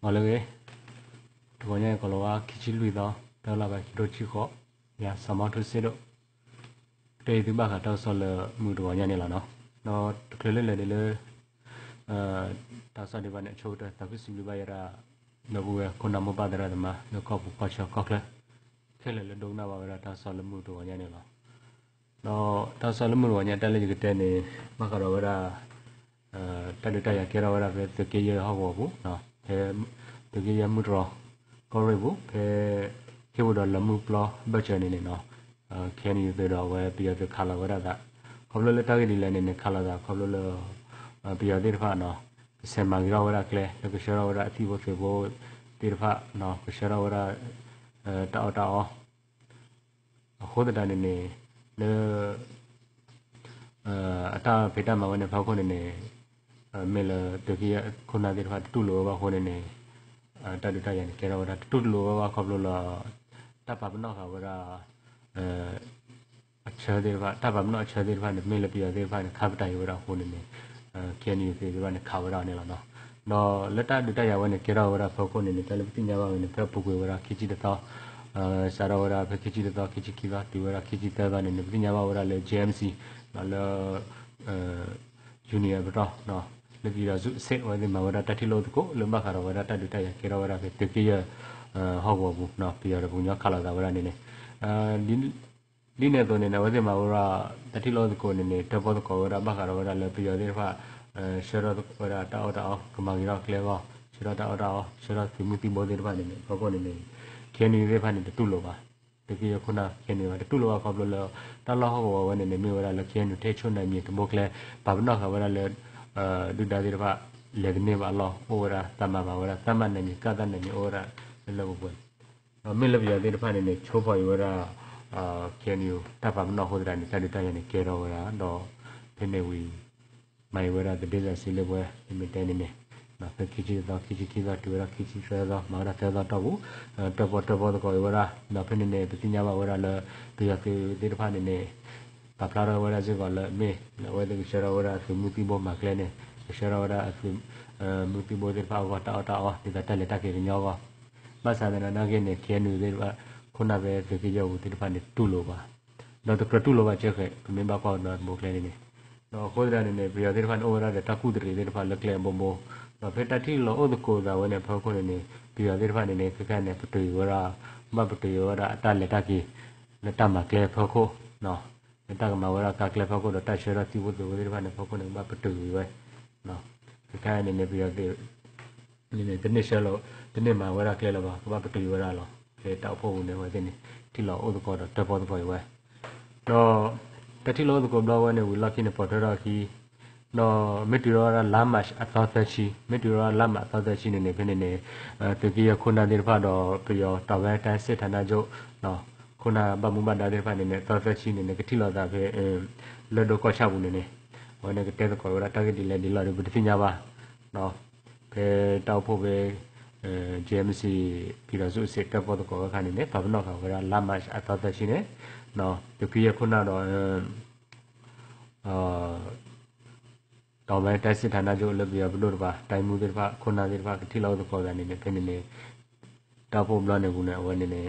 ngồi lên tụi nhá còn là khi chỉ lùi đó đó là bài đồ chỉ khó ya sao mà thứ sẽ được đây thứ ba cả tao sau là mưa đồ nhá này là nó cứ lên lên lên tao sau đi vào này chỗ đó tao cứ xin bây giờ nó vừa con nằm ở bên đó mà nó có cho có lên thế là đúng nào vào tao sau là mưa đồ nhá này là nó tao sau là mưa đồ nhá tao lấy cái tên này mà cái đó là tao được tao cái đó là về từ cái gì họ bảo vũ nó thế từ cái gì mưa đồ có rồi vũ thế khi vừa đó là mưa plo bây giờ này nó khi anh từ đó về bây giờ từ khá là vậy đó không lâu ta cái đi lên này khá là không lâu bây giờ đi ra nó xem mà cái đó cái cái cái đó là thì vô thì vô đi ra nó cái đó là tạo tạo khối đó này nó ta phải ta mà vấn đề phao con này mình là từ khi con nào đi ra tu lúa vào con này ta được ta vậy cái đó là tu lúa vào không lâu là ta phải nó cả vào अच्छा देवा तब हम ना अच्छा देवा ने मेल पिया देवा ने खाब टाइम वाला होने ने क्या नहीं देवा ने खाब वाला ने लाना ना लेटा दुटा या वाने केरा वाला फको ने तले पिन जावा ने पे पुको वाला खिची देता सारा वाला पे खिची देता खिची किवा ती वाला खिची देता ने पिन जावा वाला ले जेएमसी वाला junior बता ना ले पिया जु सेट वाले मा वाला टटी लो को लंबा खारा वाला टा दुटा या केरा वाला पे ते किया हागो बु ना पिया रे बुnya खाला दा वाला नेဒီနေ့တော့နေဝဲမှာဝရတတိလောကိုနေတဘောကောရဘခရဝရလေပြရတဲ့ဖာရှရတ်ဝရတာအော်တာကမကြီးရကလေကောရှရတ်တာအော်တာရှရတ်ဖီမူတီဘောတဲ့ဖာနေဘောကောနေခင်းနေတဲ့ဖာနေတူလို့ပါတကယ်ခုနခင်းနေပါတူလို့ကောဘလို့တလောဟောဝနေနေမြေဝရလေခင်းနေထဲချုံနေမြေတဘောကလေဘာဘနောခဝရလေဒုဒါတဲ့ဖာလေကနေပါလောဟောဝရတမပါဝရတမနေမြေကတနေမြေဩရလေဘောပွဲမေလပြရတဲ့ဖာနေချိုးဖော်ဝရcan you tap up no hold and study time and care over do penewi my where the days are still where imitating me na kichi da to kichi da mara da tabu tabo the coivera na penine petinya wera la pia ke de pa ne paplara wera je gal me na wera the shara wera to muti bo maklene shara wera to muti bo de pa ga ta de ta le ta ke nyo ga ba sa na ke ne can you deခုနပဲဒီကြရုပ်ဒီတစ်ဖက်နဲ့တူလို့ပါတော့တကတူလို့ပါချက်ခဲ့မင်းပါကောတော့မိုးကလေးနေတော့ခိုးတဲ့နေပြရတဲ့ဖက်အိုရတဲ့တကုတရီတဲ့ဖက်လက်ကလေးဘုံဘတော့ဖေတတိလို့ဥဒကိုသာဝနဲ့ဖောက်ခုနေပြရတဲ့ဖက်နေခက်ခက်နဲ့ပတူရမပတူရအတလက်တကြီးလက်တမကလေးဖောက်ခုနော်လက်တကမဝရကကလေးဖောက်ခုတော့တရှရတိဝတ်တဲ့ဖက်နဲ့ဖောက်ခုနေမပတူရပဲနော်ခက်ခက်နေပြရတဲ့နေတနေ့ရှယ်လို့ဒီနေ့မှာဝရကလေးတော့ဘာပတူရလားတောက်ဖို့နေဝတဲ့နေဒီလောက်ဥဒကောတော့တပေါ်တော့ဝဲတော့တတိလို့ကိုဘလောဝဲနေဝီလောက်ကိနေပေါ်တော့ခီနော်မီတီရောလာမတ်အသောသက်ရှိမီတီရောလာမတ်အသောသက်ရှိနေဖြစ်နေတကယ်ခုနတဲ့ဖတ်တော့ပြောတော်ပဲတန်းစစ်ဌာနချုပ်နော်ခုနဗမှုမတာတဲ့ဖတ်နေနေသောသက်ရှိနေကတိလောက်တာပဲလွတ်တော့ကောချဘူးနေဟိုနေကတဲ့ကောရတာကဒီလေဒီလောက်ဒီပညာပါနော်ပဲတောက်ဖို့ပဲJMC ပြည်တော်စုစစ်တပ်ပေါ်တော့ခါနေနေဘာဘနောက်ကလာမတ်အသတ်ရှိနေနော်ဒီပြရခုနတော့တော်ပဲတိုက်စစ်ဌာနချုပ်လည်းပြဘလို့ပါတိုင်မှုတွေပါခုနတွေပါတိလောက်တော့ကနေနေဖြစ်နေနေတောက်ဖို့ဘလောနေကူနေဝနေနေ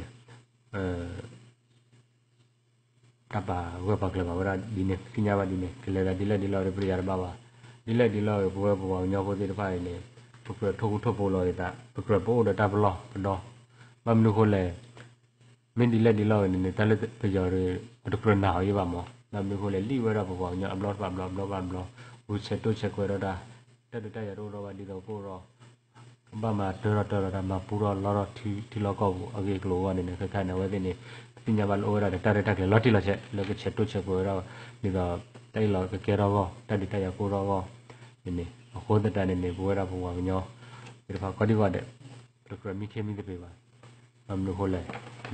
တပါဝက်ပါကလေးပါဝရဒီနေပညာပါဒီနေကလေးကဒီလက်ဒီလောက်ပြရပါပါဒီလက်ဒီလောက်ဘောညောဖို့တွေပါနေပကရထုတ်ဖို့လို့ရတာပကရပို့တော့တဘလောတော့မမနုခိုလေမင်းဒီလက်ဒီလောက်နေတလက်ပြော်ရပကရနာရပါမောမမနုခိုလေလိဝရဘောညအဘလောပါဘလောဝချက်တို့ချက်ခွဲတော့တာတက်ရတော့ပါဒီတော့ကိုတော့ဘာမှတော်မပူတော့လော်ထီလောက်ကောက်ဘူးအကေကလိုကနေခက်ခက်နေဝဲတဲ့နေပညာပါလို့ရတာတက်လေလော်တီလောက်ချက်လော်ချက်တို့ချက်ခွဲတော့ဒီတော့တိုက်လောက်ကဲတော့တက်ရကိုတော့နေဟိုတဲ့တန်းနေဘွေရဘဝညောဒီဖာကောဒီဝတဲ့ပရိုဂရမ်မိခေမိတဲ့ပေးပါမမလို့ဟိုလေ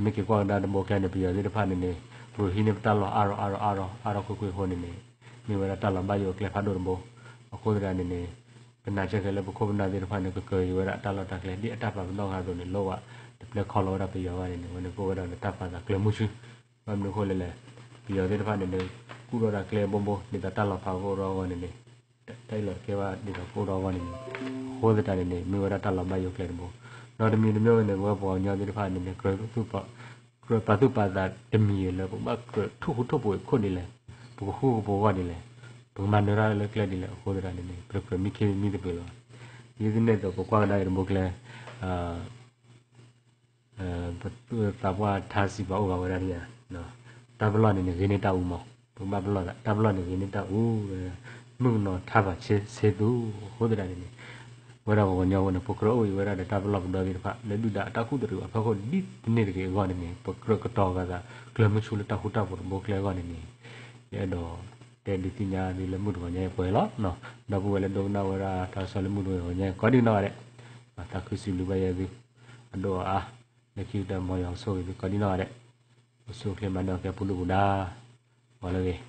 မိကေကွာဒါဘောကန်နေပြရတဲ့ဖာနေဘိုဟင်းနေတာလောအာရကိုဟိုနေမိဝရတလဘယောကလေဖာဒိုဘောအခုတဲ့နေပနာချက်ကလေးဘခုပနာတဲ့ဖာနေကကေဝရတလတကလေးဒီအတပါတော့ဟာတော့နေလောကဒီပလက်ခေါ်လောရပြရပါတယ်နေဝင်ကိုဝရတဖာကကလမှုရှိမမလို့ဟိုလေပြရတဲ့ဖာနေကူရောကလေဘုံနေတာတလဖာကိုရောနေ Taylor Keva did a photo one in hold the time in Muratala by your credible. Not a million in the web or near the fine in the Patupa that the meal, but two topo codile, who bowadile, Pumandra Lecladilla, hold the enemy, prefer Mickey me the pillow. Using it of Quada in Bookle, but Papa Tasiba over area. No, Tablon in the Veneta Umo, Babylon, Tablon in Veneta, no Tava, Sedu, hold the enemy. Whatever when you're on a pokro, you were at the table of the river, let do that. Takudu, a poco deep near the economy, Pocrocotoga, Clemuchula Tahuta for Bocle economy. Yedo, Teditina, the Lemud on your poelo, no, Nabuela dona were at Salamudu on your cordinore. Atakusi Lubayavi, and ah, the Kita Moyo, so the cordinore. So came Madame Puluda, all away.